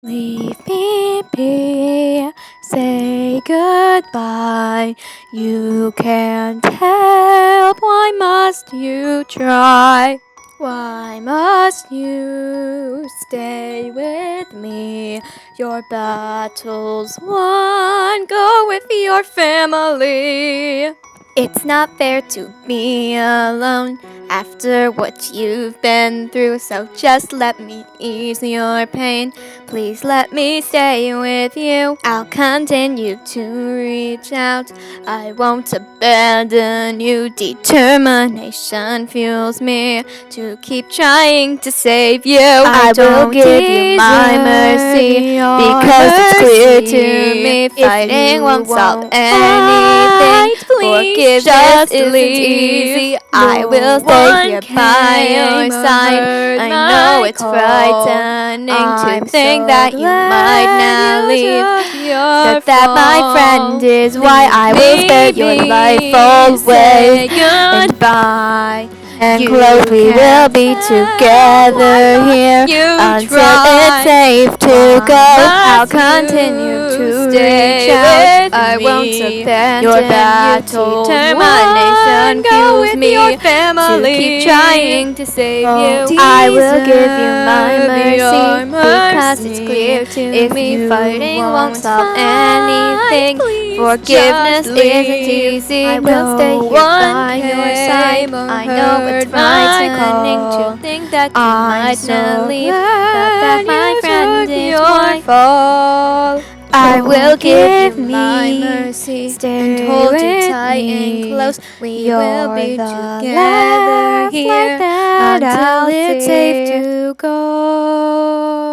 Leave me be, say goodbye. You can't help, why must you try? Why must you stay with me? Your battles won, go with your family. It's not fair to be alone after what you've been through, so just let me ease your pain. Please let me stay with you. I'll continue to reach out. I won't abandon you. Determination fuels me to keep trying to save you. I will give you my mercy because it's clear to me fighting won't solve anything. Forgiveness isn't easy. I will stay here by your side. I know it's frightening to think that you might now leave. But that, my friend, is why I will spare your life always. Goodbye. And close, we will be together here until it's safe to go. I'll continue to reach out. I won't abandon your battle. Determination fuels me to keep trying to save you. I will give you my mercy because it's clear to me fighting won't solve anything. Forgiveness isn't easy. I will stay here by your side. I know it's frightening to think that you might not leave, but that, my friend, is your fault. I will give you my mercy and hold you tight and close. We will be together here until it's safe to go.